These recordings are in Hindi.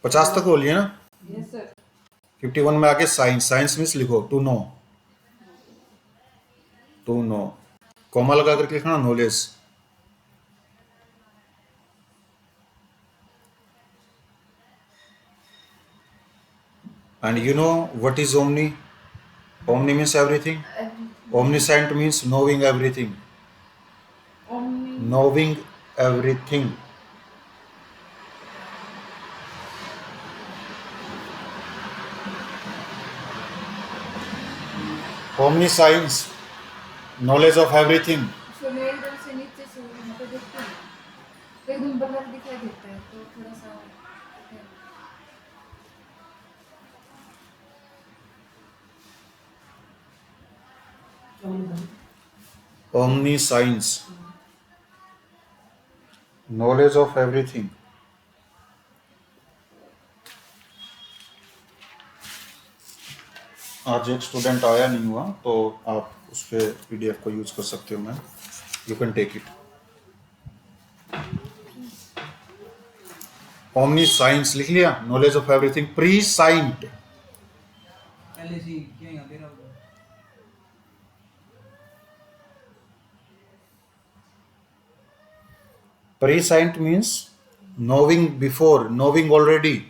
50 तक बोलिए ना। Yes sir. 51 में आगे साइंस, साइंस मीन्स लिखो to know, to know, comma लगा करके लिखना knowledge. And you know what is omni? Omni means everything, omniscient means knowing everything, knowing everything. Omniscience, knowledge of everything. सुबह एकदम से नीचे से यहाँ पे देखते हैं एकदम बाहर दिखाई देता है तो थोड़ा सा Omniscience, knowledge of everything. आज एक स्टूडेंट आया नहीं हुआ तो आप उस पर PDF को यूज कर सकते हो ma'am, you can take it. Omniscience लिख लिया, knowledge of everything, prescient. Prescient means knowing before, knowing already.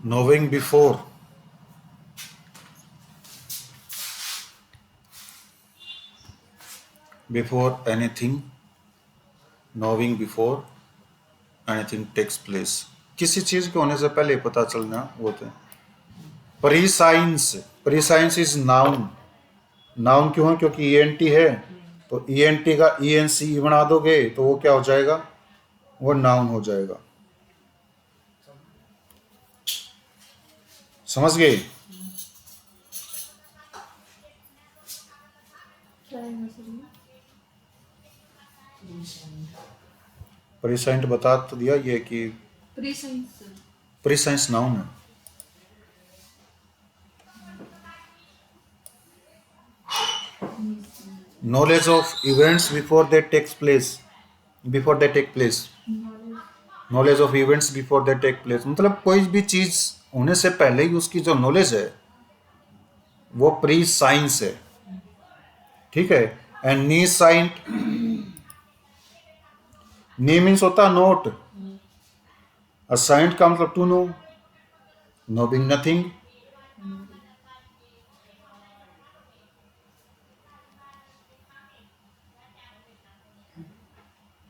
Knowing before. Before anything, knowing before anything takes place. किसी चीज के होने से पहले पता चलना वो थे। Pre science, pre science is noun. Noun क्यों है? क्योंकि ENT है, तो ENT का ENC बना दोगे तो वो क्या हो जाएगा? वो नाउन हो जाएगा। समझ गए? प्रीसाइंट बता तो दिया ये कि प्रीसाइंस नाउन है। Knowledge of events before they takes place, before they take place. Knowledge of events before they take place मतलब कोई भी चीज होने से पहले ही उसकी जो नॉलेज है वो प्री साइंस है, ठीक है। And knee Cyient, knee means होता नोट, असाइंट का मतलब टू नो, नोइंग नथिंग।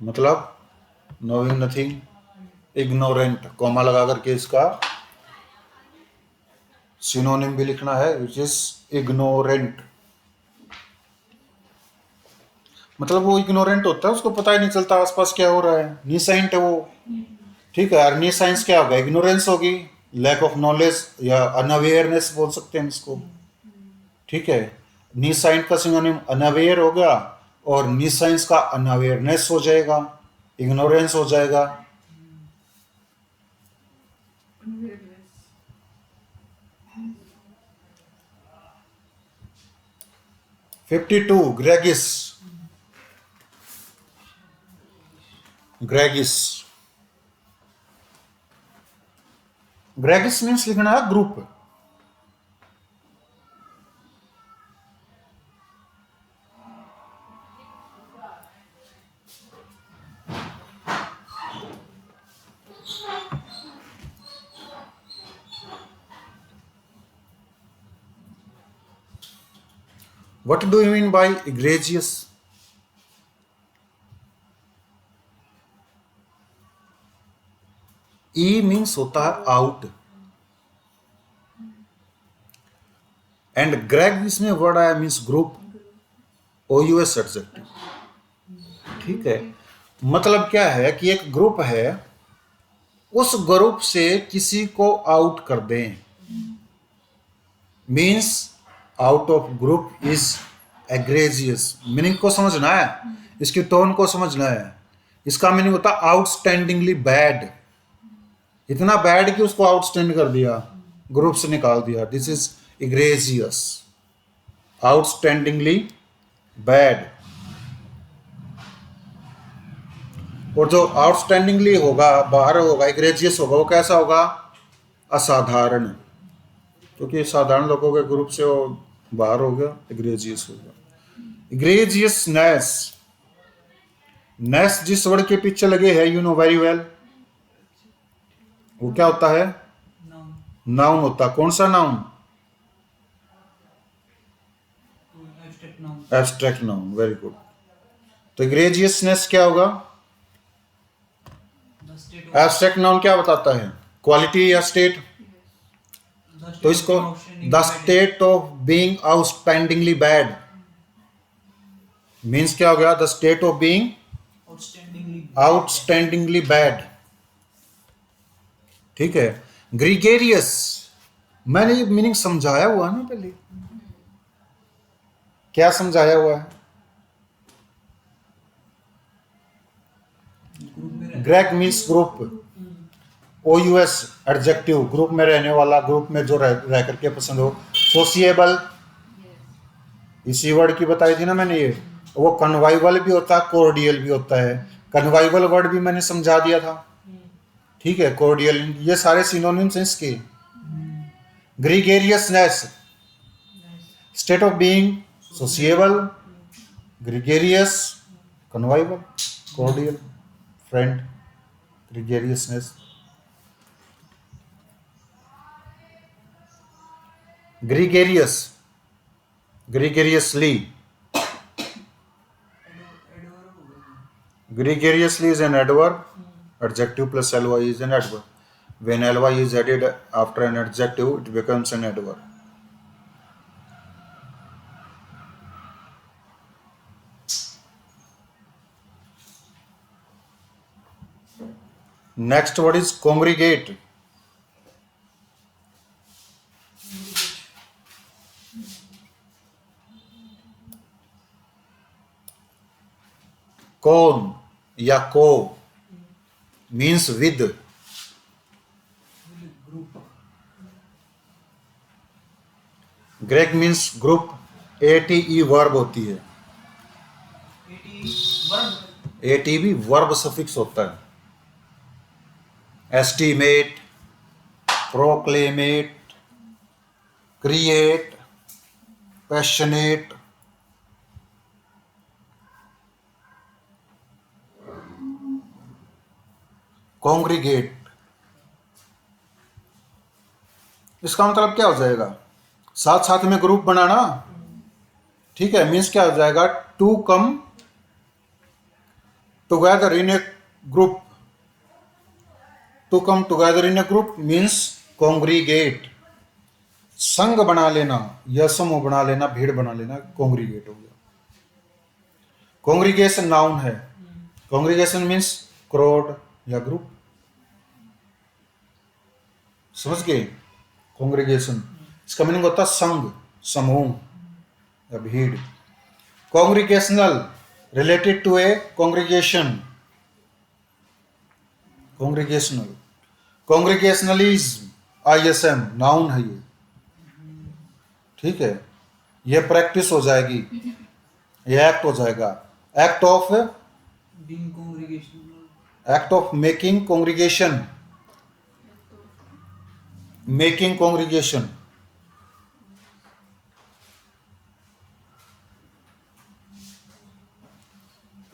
मतलब नोइंग नथिंग, इग्नोरेंट, कॉमा लगा करके इसका सिनोनिम भी लिखना है विच इज इग्नोरेंट। मतलब वो इग्नोरेंट होता है, उसको पता ही नहीं चलता आसपास क्या हो रहा है। नीसाइंट है वो, ठीक है। और नीसाइंस क्या होगा? इग्नोरेंस होगी, लैक ऑफ नॉलेज या अनअवेयरनेस बोल सकते हैं इसको, ठीक है। नीसाइंट का सिनोनिम अनअवेयर होगा और नीसाइंस का अनअवेयरनेस हो जाएगा, इग्नोरेंस हो जाएगा। (52) ग्रेगिस, ग्रेगिस, ग्रेगिस मीन्स लिखना है group. What do you mean by egregious? E means होता है आउट, एंड ग्रेग इसमें वर्ड आया मीन्स ग्रुप, OUS एडजेक्टिव, ठीक है। मतलब क्या है कि एक ग्रुप है, उस ग्रुप से किसी को आउट कर दें, means out of group is egregious. Meaning को समझना है, इसकी टोन को समझना है। इसका मीनिंग होता है आउटस्टैंडिंगली बैड, इतना बैड कि उसको आउटस्टैंड कर दिया, ग्रुप से निकाल दिया। This is egregious, outstandingly bad. और जो आउटस्टैंडिंगली होगा, बाहर होगा, इग्रेजियस होगा, वो कैसा होगा? असाधारण, क्योंकि साधारण लोगों के ग्रुप से वो बाहर हो गया, इग्रेजियस होगा। इग्रेजियसनेस, नेस जिस वर्ड के पीछे लगे है, यू नो वेरी वेल, वो क्या होता है? नाउन। नाउन होता। कौन सा noun? Abstract noun. Abstract noun, very good. तो इग्रेजियसनेस क्या होगा? द स्टेट एब्स्ट्रैक्ट नाउन क्या बताता है? क्वालिटी या स्टेट? तो इसको the state of being outstandingly bad means क्या हो गया? The state of being outstandingly bad. ठीक है। ग्रीगेरियस, मैंने ये मीनिंग समझाया हुआ ना पहले, क्या समझाया हुआ है? Greg means group, OUS adjective, group में रहने वाला, ग्रुप में जो रह करके पसंद हो। सोशिएबल, इसी वर्ड की बताई थी ना मैंने, ये वो कन्वाइवल भी होता है, कोर्डियल भी होता है। कन्वाइवल वर्ड भी मैंने समझा दिया था, ठीक है। कोर्डियल, ये सारे सिनोनिम्स हैं इसके। Gregariousness, state of being sociable, gregarious, convivial, cordial, friend, gregariousness. Gregarious, gregariously, gregariously is an adverb, adjective plus ly is an adverb. When ly is added after an adjective, it becomes an adverb. Next word is congregate. Con या co means with. Group. Greg means group, ate verb होती है। वर्ब। ate भी verb suffix होता है। estimate, proclamate, create, passionate, congregate, इसका मतलब क्या हो जाएगा? साथ साथ में ग्रुप बनाना, ठीक है। मीन्स क्या हो जाएगा? To come together in a group, to come together in a group means congregate, संघ बना लेना या समूह बना लेना, भीड़ बना लेना, कॉन्ग्रीगेट हो गया। कॉन्ग्रीगेशन नाउन है। कॉन्ग्रीगेशन मीन्स क्राउड या ग्रुप, समझ गए? कॉन्ग्रीगेशन, इसका मीनिंग होता है संघ, समूह या भीड़। Congregational, related to a congregation, congregational. Congregationalism, ISM noun है ये, ठीक है। ये प्रैक्टिस हो जाएगी, ये एक्ट हो जाएगा। Act of, being congregation. Act of making congregation, making congregation.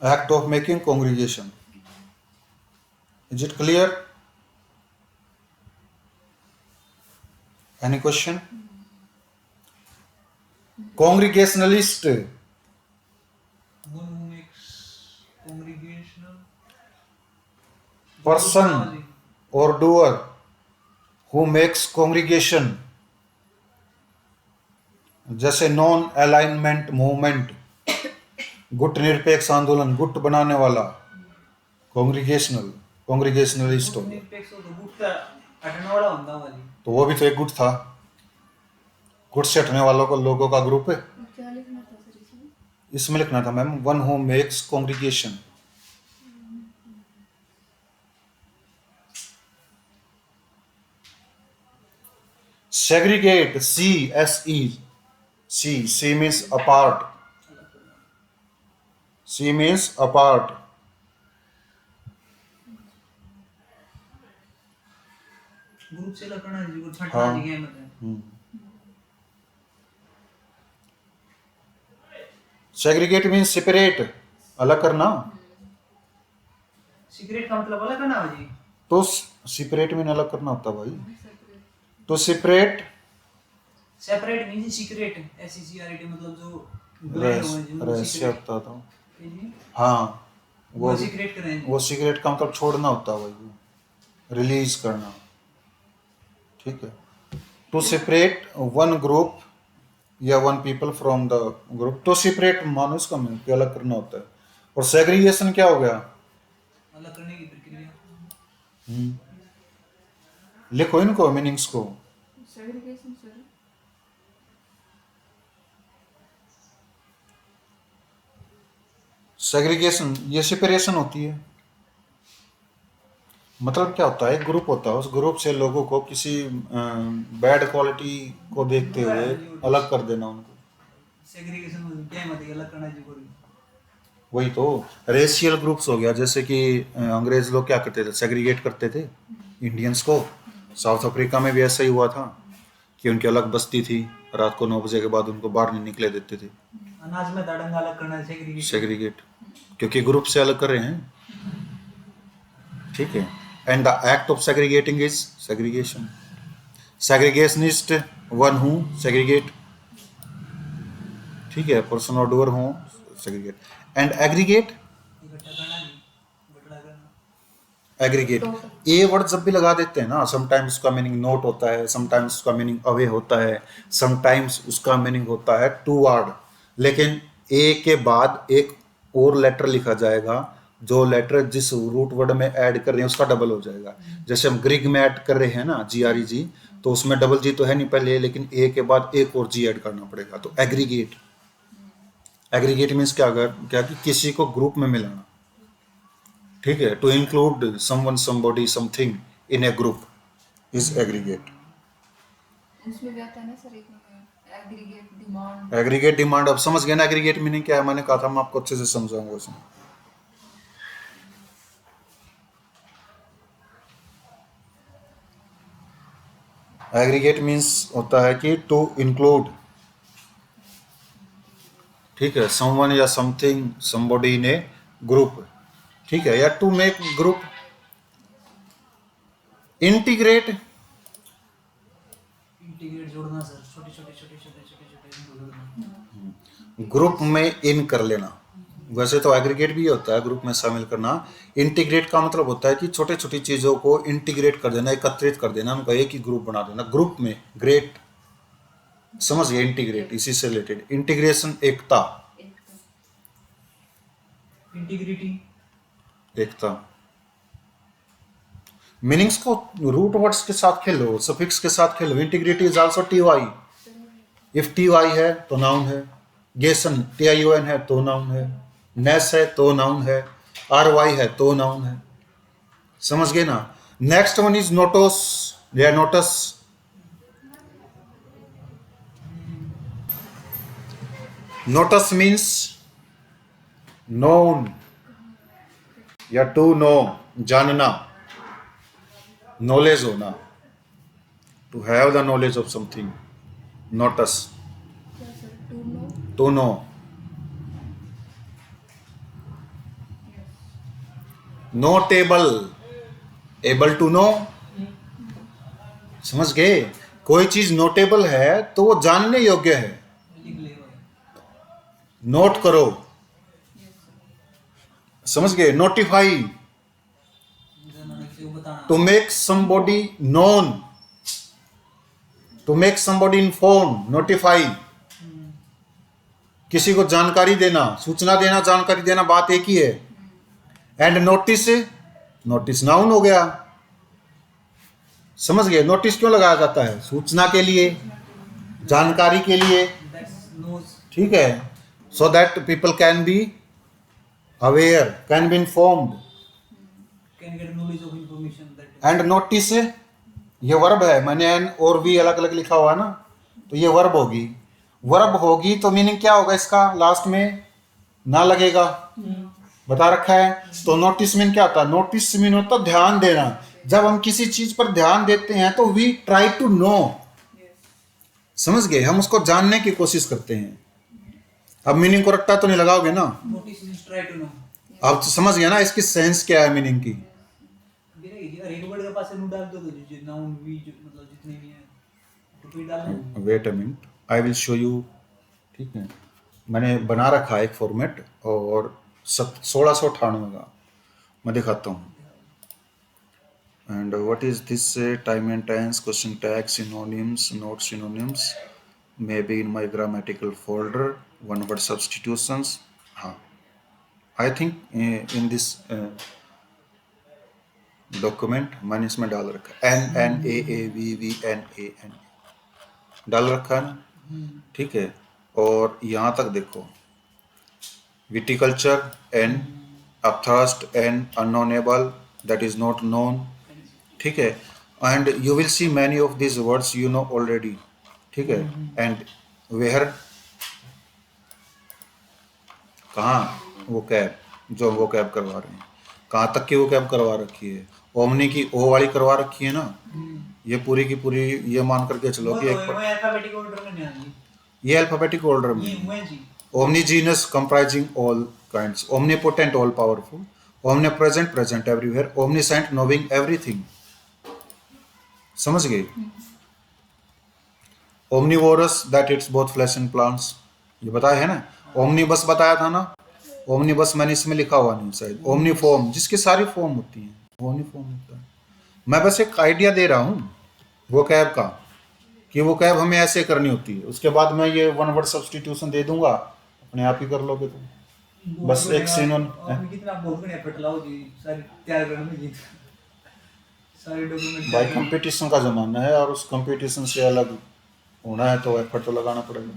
Act of making congregation. Is it clear? Any question? Congregationalist, One who makes congregational person or doer who makes congregation, जैसे नॉन अलाइनमेंट मूवमेंट, गुट निरपेक्ष आंदोलन, गुट बनाने वाला, कॉन्ग्रीगेशनल, कॉन्ग्रीगेशनलिस्ट हो गया। निरपेक्ष हो तो गुट का हटने वाला होता वाली। तो वो भी तो एक गुट था, गुट से हटने वालों को, लोगों का ग्रुप है। क्या लिखना था सर इसमें? इसमें लिखना था ma'am, one who makes congregation. Segregate, C means apart. C means apart. Group से अलग करना है जी को छंटना हाँ। जी क्या मतलब Segregate means separate, अलग करना. सिगरेट का मतलब अलग करना है जी तो separate में अलग करना होता भाई. सेपरेट तो separate separate means secret SECRET मतलब जो ब्लैंड हो जी उनको रहस्य सीक्रेट होता था. जी हाँ, वो सीक्रेट करें जी वो सिगरेट का मतलब छोड़ना होता है भाई, रिलीज करना. ठीक है. टू सेपरेट वन ग्रुप या one people from the group. To separate मानो इसका मीनिंग कि अलग करना होता है. और सेग्रीगेशन क्या हो गया? अलग करने की प्रक्रिया लिखो इनको मीनिंग्स को. सेग्रीगेशन सर सेग्रीगेशन ये सेपरेशन होती है. मतलब क्या होता है, एक ग्रुप होता है, उस ग्रुप से लोगों को किसी बैड क्वालिटी को देखते हुए अलग कर देना उनको. सेग्रीगेशन मतलब क्या है मतलब अलग करना जी को वही तो रेशियल ग्रुप्स हो गया. जैसे कि अंग्रेज लोग क्या करते थे, सेग्रीगेट करते थे इंडियंस को. साउथ अफ्रीका में भी ऐसा ही हुआ था कि उनकी अलग बस्ती थी, रात को 9 बजे के बाद उनको बाहर नहीं निकले देते थे. अनाज में दाड़ंगा अलग करना है सेग्रीगेशन सेग्रीगेट, क्योंकि ग्रुप से अलग कर रहे हैं. ठीक है. And the act of segregating is segregation. Segregationist one who segregate. ठीक है. पर्सन और डूअर हूँ सेग्रीगेट. एंड एग्रीगेट, इकट्ठा करना जी बटला करना एग्रीगेट. ए वर्ड जब भी लगा देते हैं ना, समटाइम्स उसका मीनिंग नोट होता है, समटाइम्स उसका मीनिंग अवे होता है, समटाइम्स उसका मीनिंग होता है टू वर्ड. लेकिन ए के बाद एक और लेटर लिखा जाएगा, जो लेटर जिस रूट वर्ड में ऐड कर रहे हैं उसका डबल हो जाएगा. जैसे हम ग्रिग में ऐड कर रहे हैं ना GREG, तो उसमें डबल जी तो है नहीं पहले, लेकिन ए के बाद एक और जी ऐड करना पड़ेगा. तो एग्रीगेट. एग्रीगेट मीन्स क्या कि किसी को ग्रुप में मिलाना. ठीक है. To include someone, somebody, something in a group is aggregate. उसमें भी आता है ना सर एक एग्रीगेट डिमांड. Aggregate demand. अब समझ गए ना एग्रीगेट मीनिंग क्या है? मैंने कहा था मैं आपको अच्छे से समझाऊंगा उसमें. एग्रीगेट मीन्स होता है कि टू इंक्लूड. ठीक है. समवन या something, somebody in a group. ठीक है. या to make group. Integrate, integrate जोड़ना सर छोटे छोटे छोटे छोटे छोटे छोटे इनको जोड़ना ग्रुप में इन कर लेना. वैसे तो एग्रीगेट भी होता है ग्रुप में शामिल करना. इंटीग्रेट का मतलब होता है कि छोटी छोटी चीजों को इंटीग्रेट कर देना, एकत्रित कर देना, उनका एक ही ग्रुप बना देना. ग्रुप में ग्रेट, समझ गए? इंटीग्रेट इसी से रिलेटेड. इंटीग्रेशन एकता, इंटीग्रिटी एकता. मीनिंग्स को रूट वर्ड्स के साथ खेलो, सफिक्स के साथ खेलो. Integrity is also TY. If TY है तो नाउन है. गेसन TION है तो नाउन है. नेस है तो नाउन है. RY है तो नाउन है. समझ गए ना? नेक्स्ट वन इज नोटोस या नोटस. नोटस मीन्स नोन या टू नो, जानना, नॉलेज होना. To have the knowledge of something. Notus, क्या sir to know. To know. Notable, able to know. समझ गए? कोई चीज नोटेबल है तो वो जानने योग्य है. लिख ले भाई नोट करो. समझ गए? नोटिफाई, जानना किसी को बताना to make somebody known, to make somebody inform. Notify, किसी को जानकारी देना, सूचना देना, जानकारी देना, बात एक ही है. एंड नोटिस, नोटिस नाउन हो गया. समझ गए? नोटिस क्यों लगाया जाता है? सूचना के लिए, जानकारी के लिए. दैट्स नोज ठीक है. So that people can be aware, can be informed. Can get knowledge of information that and notice ये वर्ब है, मैंने एन और वी अलग अलग लिखा हुआ है ना, तो ये वर्ब होगी। वर्ब होगी तो मीनिंग क्या होगा इसका, लास्ट में ना लगेगा, बता रखा है। तो नोटिस मीन क्या होता है, नोटिस मीन होता है ध्यान देना। जब हम किसी चीज पर ध्यान देते हैं तो वी ट्राई टू नो, समझ गए, हम उसको जानने की कोशिश करते हैं। अब मीनिंग को रट्टा तो नहीं लगाओगे ना, notice means try to know. अब तो समझ गया ना इसकी सेंस क्या है मीनिंग की। हर एक वर्ड के पास नु डाल दो, तो जो नाउन वी जो मतलब जितने भी हैं तो कोई डालना। Wait a minute, I will show you. ठीक है, मैंने बना रखा है एक फॉर्मेट, और 1698 का मैं दिखाता हूँ। And what is this, time and tense, question tag, synonyms, not synonyms, may be in my grammatical folder, one word substitutions. हाँ, I think in this document मैंने इसमें डाल रखा है NNAAVVNAN डाल रखा है ना, ठीक है। और यहाँ तक देखो, viticulture N, upthrust N, unknowable that is not known, ठीक है। And you will see many of this words you know already, ठीक है। एंड वेयर, कहाँ वो कैब, जो वो कैब करवा रहे हैं, कहाँ तक की वो कैब करवा रखी है, ओमनी की ओ वाली करवा रखी है ना, ये पूरी की पूरी ये मान करके चलो कि वो अल्फाबेटिक ऑर्डर में नहीं आती, ये अल्फाबेटिक ऑर्डर ये में, हुए जी। omnigenous comprising all kinds, omnipotent all powerful, omnipresent present everywhere, omniscient knowing everything, समझ गए। omnivorous that eats both flesh and plants, ये बताया है ना। omnibus बताया था ना, omnibus मैंने इसमें लिखा हुआ नहीं शायद। omniform जिसकी सारी फॉर्म होती है, omniform होता है। मैं बस एक आइडिया दे रहा हूँ वो कैब का, कि वो कैब हमें ऐसे करनी होती है। उसके बाद मैं ये वन वर्ड सब्सटीट्यूशन दे दूंगा, अपने आप ही कर लोगे तुम। बस एक सिनोन, आपने कितना बहुत बढ़िया पटलाओ जी, सारी तैयार करने में जी, सारे डॉक्यूमेंट भाई कंपटीशन का जमाना है, और उस कंपटीशन से अलग होना है तो एफर्ट तो लगाना पड़ेगा।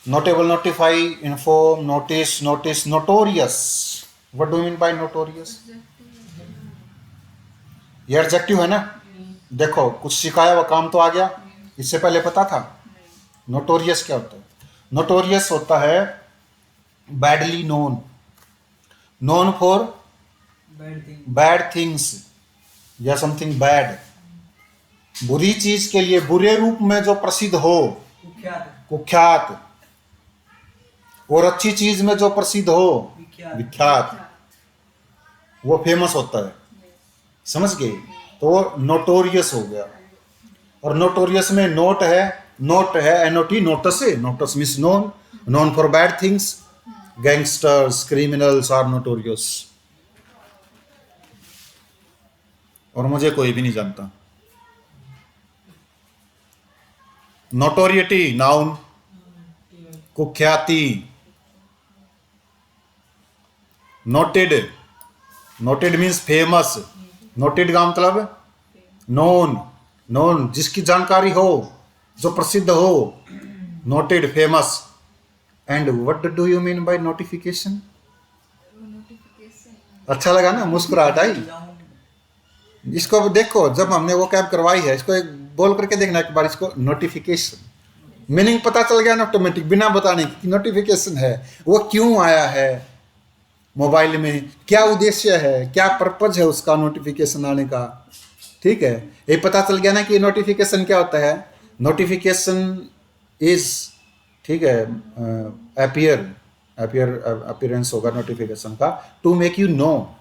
Notable, notify, inform, notice, notice, notorious. What do you mean by notorious? ये एडजेक्टिव है ना। देखो कुछ सिखाया हुआ काम तो आ गया, इससे पहले पता था। नोटोरियस क्या होता है? नोटोरियस होता है badly known, known for bad thing, bad things या समथिंग बैड, बुरी चीज के लिए बुरे रूप में जो प्रसिद्ध हो, कुख्यात, कुख्यात, और अच्छी चीज में जो प्रसिद्ध हो, विख्यात, विख्यात, वो फेमस होता है, समझ गए। तो वो नोटोरियस हो गया। और नोटोरियस में नोट है, नोट है NOT, नोटस है, notus means known, known for bad things, gangsters, criminals are notorious. और मुझे कोई भी नहीं जानता। नोटोरियटी नाउन, कुख्याति। Noted, noted means famous, noted का मतलब नोन, नोन जिसकी जानकारी हो, जो प्रसिद्ध हो, noted, famous. And what do you mean by notification? Notification अच्छा लगा ना, मुस्कुराहट आई। इसको देखो, जब हमने वो कैब करवाई है, इसको एक बोल करके देखना एक बार, इसको नोटिफिकेशन, मीनिंग पता चल गया ना ऑटोमेटिक, बिना बताने की नोटिफिकेशन है, वो क्यों आया है मोबाइल में, क्या उद्देश्य है, क्या पर्पज है उसका नोटिफिकेशन आने का, ठीक है। ये पता चल गया ना कि नोटिफिकेशन क्या होता है। नोटिफिकेशन इज, ठीक है, अपीयरेंस होगा नोटिफिकेशन का, to make you know,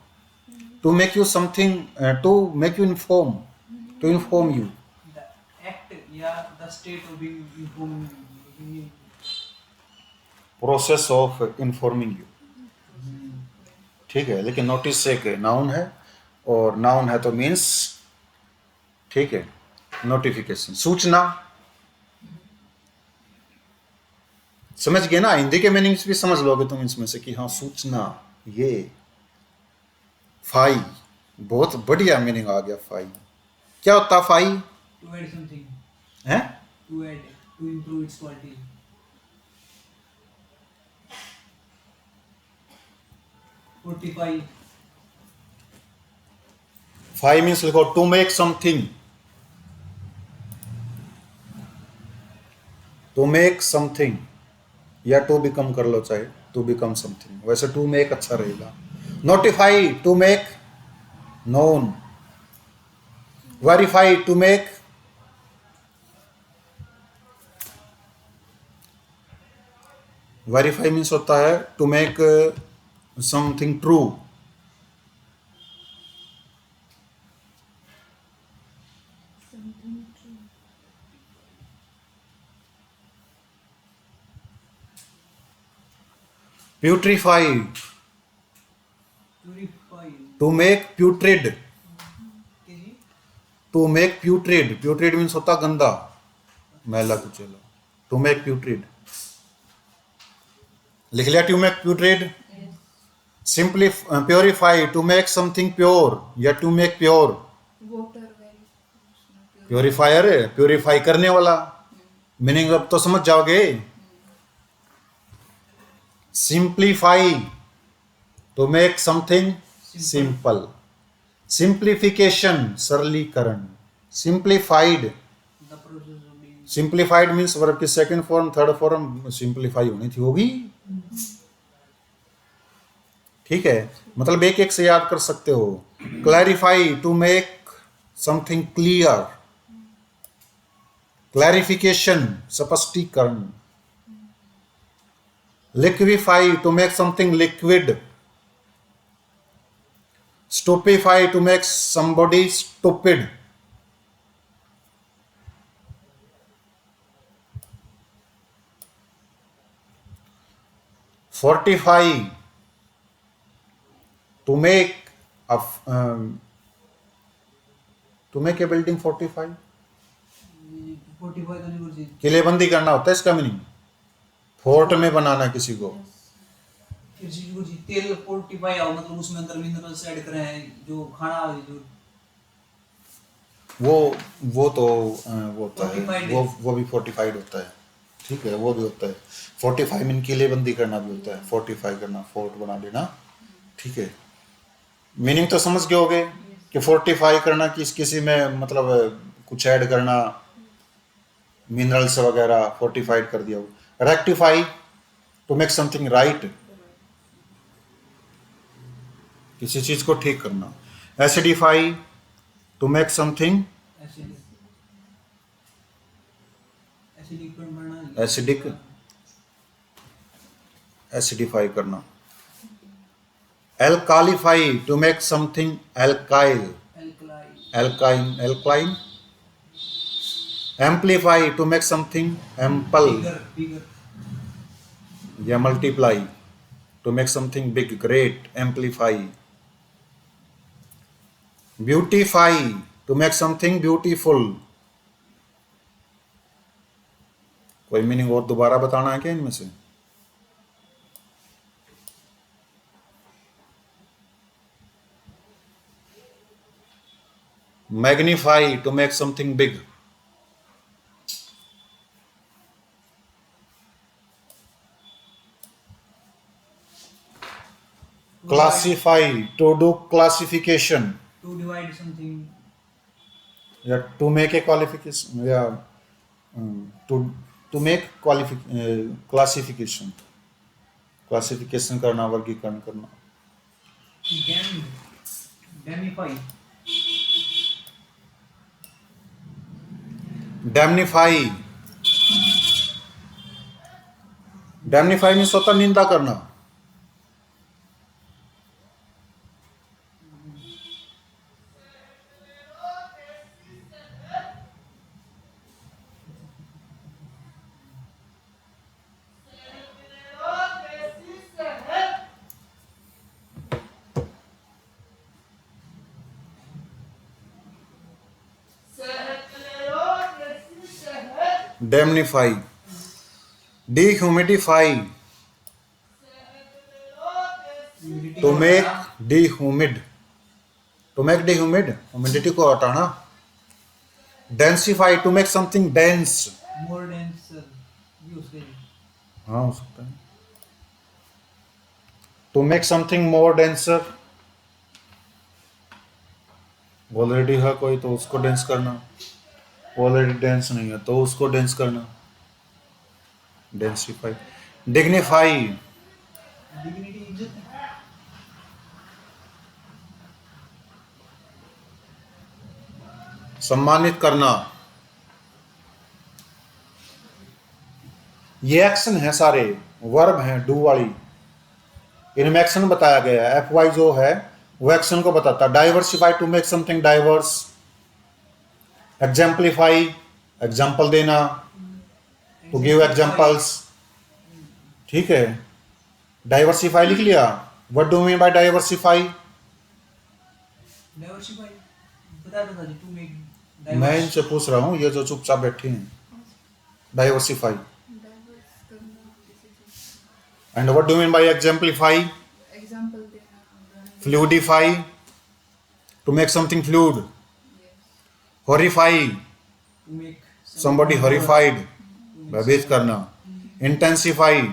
to make you something, to make you inform, to inform you. Act या the state of being informing, process of informing you, ठीक है। लेकिन नोटिस एक नाउन है, और नाउन है तो मीन्स, ठीक है, नोटिफिकेशन, सूचना। समझ गए ना, हिंदी के मीनिंग्स भी समझ लोगे तुम इसमें से कि हाँ सूचना, ये फाई, बहुत बढ़िया मीनिंग आ गया। फाई क्या होता है? फाई टू ऐड समथिंग, है, to add, to improve its quality. 45, fy means लिखो to make something, make something, या टू बिकम कर लो, चाहे टू बिकम समथिंग, वैसे टू मेक अच्छा रहेगा। Notify, to make known. Verify, to make, verify means होता है to make something true. Something true. Putrefy, purify to make putrid, के जी। To make putrid, putrid means होता गंदा, मैला कुचैला, टू मेक प्यूट्रिड। लिख लिया, to make putrid. Yes. Simply purify, to make something pure, या to make pure. Water very purifier है, प्योरीफाई करने वाला, मीनिंग अब तो समझ जाओगे। Simplify, to make something simple. Simplification, सरलीकरण। Simplified, the process of being. Simplified means verb की second form third form simplify होनी थी, होगी। ठीक है, मतलब एक एक से याद कर सकते हो। Clarify, to make something clear. Clarification, स्पष्टीकरण। Liquefy, to make something liquid. Stupefy, to make somebody stupid. Fortify, to make to make a building fortify, 45 तो नहीं कुछ। किलेबंदी करना होता है इसका मीनिंग, फोर्ट में बनाना किसी को। फिर चीज को जी तेल 45 आओ, मतलब उसमें अंदर मिनरल्स ऐड करे हैं, जो खाना जो वो तो वो होता है, Fortified वो भी फोर्टिफाइड होता है। ठीक है, वो भी होता है। फोर्टिफाई मीन किलेबंदी करना भी होता है, फोर्टिफाई करना, फोर्ट बना देना। ठीक है, मीनिंग तो समझ गए होगे कि फोर्टिफाई करना किसी में मतलब कुछ ऐड करना, मिनरल्स वगैरह फोर्टिफाइड कर दिया। Rectify, to make something right, किसी चीज को ठीक करना। Acidify, to make something acid acidic बनना। एसिडिक, एसिडिफाई करना। Alkalify, to make something alkyl, alkali alkyne, alkyne. Amplify, to make something ample, bigger bigger या multiply, to make something big, great, amplify. Beautify, to make something beautiful. कोई मीनिंग और दोबारा बताना है क्या इनमें से? Magnify, to make something big. Classify, to do classification, to divide something या टू मेक ए क्वालिफिकेशन, या to to make classification, classification करना, वर्गीकरण करना। डैम डैमिफाई डैमनीफाई, डैमनीफाई मीन्स होता निंदा करना। Damnify. Dehumidify, to make dehumid, to make dehumid, humidity को हटाना। Densify, to make something dense, more denser भी उसके हाँ हो सकता है। To make something more denser, already है कोई तो उसको डेंस करना, ऑलरेडी डेंस नहीं है तो उसको डेंस करना। डेंसिफाई, डिग्निफाई, डिग्निटी इज्जत, सम्मानित करना। ये एक्शन है सारे, वर्ब हैं डू वाली, इनमें एक्शन बताया गया है। एफ वाई जो है वो एक्शन को बताता है। Diversify, to make something diverse. Exemplify, example देना, टू गिव एग्जाम्पल्स। ठीक है, डाइवर्सिफाई लिख लिया। What do mean by diversify? Diversify बताया था जी, टू मेक मैं इनसे पूछ रहा हूँ, ये जो चुपचाप बैठे हैं। डाइवर्सिफाई। डाइवर्स करना किसी चीज, and what do mean by exemplify? Example देना, उदाहरण fluidify, to make something fluid. देना। Yes. Horrify, to make somebody horrified, भयभीत करना। Intensify, to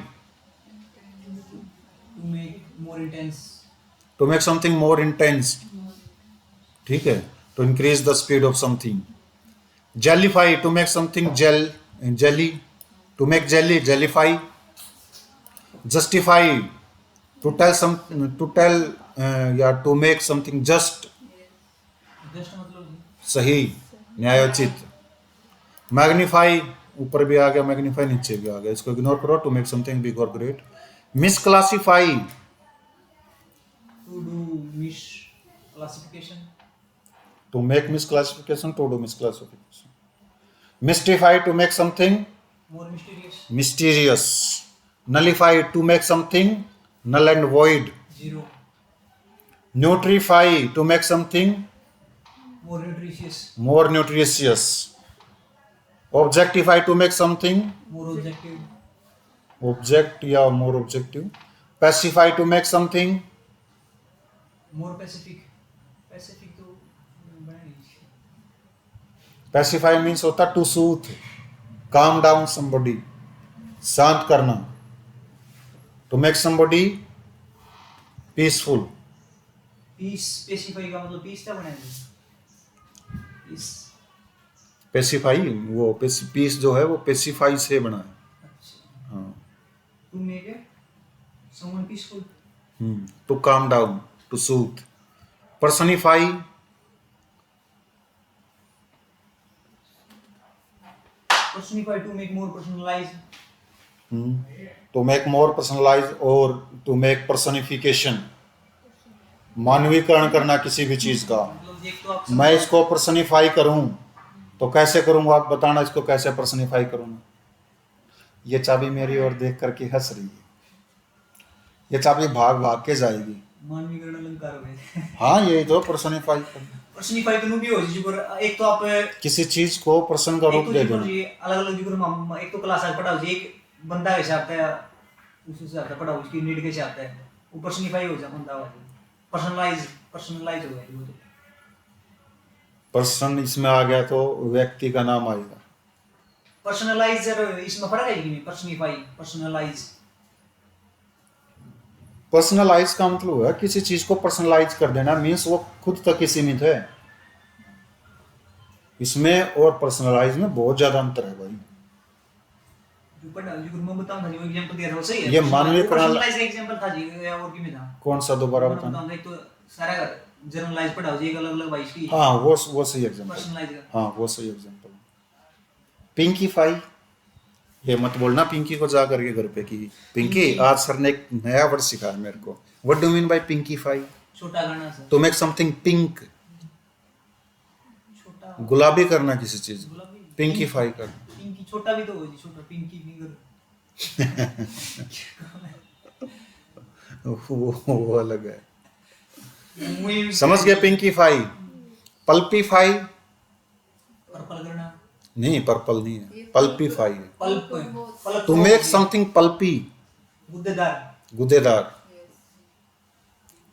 make more intense, to make something more intense. ठीक है, to increase the speed of something. Jellify, to make something gel, jelly, to make jelly, jellify. Justify, to tell some, to tell या to make something just, just मतलब सही, न्यायोचित। मैग्नीफाई, ऊपर भी आ गया, मैग्नीफाई नीचे भी आ गया, इसको इग्नोर करो। टू मेक समथिंग बिग और great. Misclassify, to do misclassification, to make misclassification, to do misclassification. Mystify, to make something more mysterious, mysterious. Nullify, to make something null and void. Zero, Nutrify, to make something more nutritious, more nutritious. Objectify, to make something more objective, object या more objective. Pacify, to make something more Pacific, Pacific तो बना नहीं। pacify means होता to soothe, calm down somebody, शांत करना। To make somebody peaceful. Peace, specify का मतलब पीस क्या बनाया है? पीस, पेसिफाई, वो पीस जो है वो पेसिफाई से बना है। अच्छा, हाँ, to make someone peaceful, to calm down, to soothe. Personify, personify, to make more personalize, to make more personalize और टू मेक पर्सनिफिकेशन, मानवीकरण करना किसी भी चीज का। मतलब एक तो आप मैं इसको पर्सनिफाई करूं तो कैसे करूंगा, आप बताना इसको कैसे पर्सनिफाई करूंगा। ये चाबी मेरी ओर देख करके हंस रही है, ये चाबी भाग भाग के जाएगी। मानवीकरण अलंकार हो गए। हाँ, ये तो पर्सनिफाई करना, पर्सनिफाई तो भी हो जी पर एक तो आप किसी चीज को पर्सन का एक रूप तो दे जी पर देना। जी अलग अलग जी पर एक तो क्लास आज पढ़ाओ जी, एक बंदा कैसे आता है उस हिसाब से पढ़ाओ, उसकी नीड कैसे आता है, वो पर्सनिफाई हो जाए बंदा, पर्सनलाइज, पर्सनलाइज हो गया वो तो। पर्सन इसमें आ गया तो व्यक्ति का नाम आएगा। पर्सनलाइज इसमें फर्क है कि पर्सनिफाई, पर्सनलाइज, पर्सनलाइज का मतलब है किसी चीज को पर्सनलाइज कर देना, मीन्स वो खुद तक ही सीमित है। इसमें और पर्सनलाइज में बहुत ज्यादा अंतर है भाई। जो पढ़ा जी मैं बताऊं था जी, वो एग्जांपल दिया था वो सही है। ये मानवीय पर्सनलाइज का एग्जांपल था जी, और की में था कौन सा, दोबारा मैं बताना। बताऊंगा। एक तो सारा जनरलाइज पढ़ाओ जी, एक अलग अलग वाइस की हाँ, वो सही एग्जांपल। पर्सनलाइज का। हाँ, वो सही एग्जांपल। पिंकीफाई, ये मत बोलना पिंकी को जा करके घर पे कि पिंकी आज सर ने एक नया वर्ड सिखाया मेरे को। What do mean by pinkify? छोटा गाना sir, to make something pink, छोटा गुलाबी करना किसी चीज, गुलाबी, पिंकीफाई करना। पिंकी छोटा भी तो हो जी, छोटा पिंकी फिंगर, वो अलग है, मुझे समझ गए। पिंकीफाई। पल्पीफाई पर्पल करना, नहीं, पर्पल नहीं है, पल्पीफाई है। Pulp, pulp to make something pulpy, गुद्देदार, गुदेदार।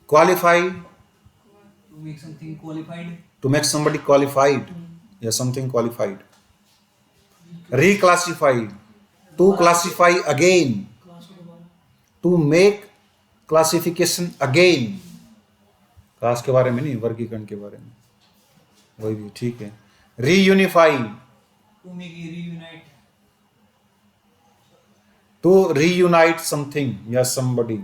Qualify, to make something qualified, to make somebody qualified या something qualified. Reclassify, to classify again, class को दोबारा, to make classification again. Class के बारे में नहीं, वर्गीकरण के बारे में, वही भी ठीक है। Reunify, to make reunite, to reunite something या somebody.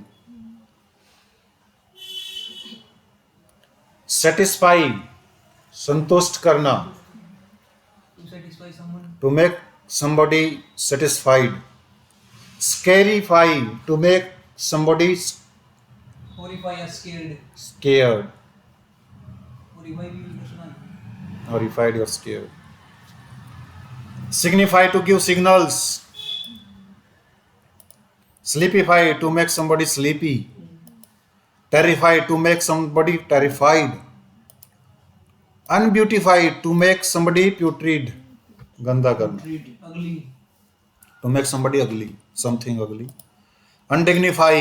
Satisfy, संतुष्ट करना, To satisfy someone. to make somebody satisfied. Scarify, to make somebody Horrify or scared. scared, Horrify भी use कर सुना है। horrified or scared. Signify, to give signals. Sleepify, to make somebody sleepy. Terrify, to make somebody terrified. Unbeautify, to make somebody putrid, गंदा करना. Ugly. To make somebody ugly, something ugly. Undignify,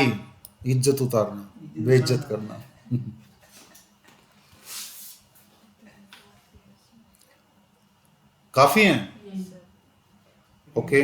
इज्जत उतारना, बेइज्जत करना. काफी हैं. Yes, sir. ओके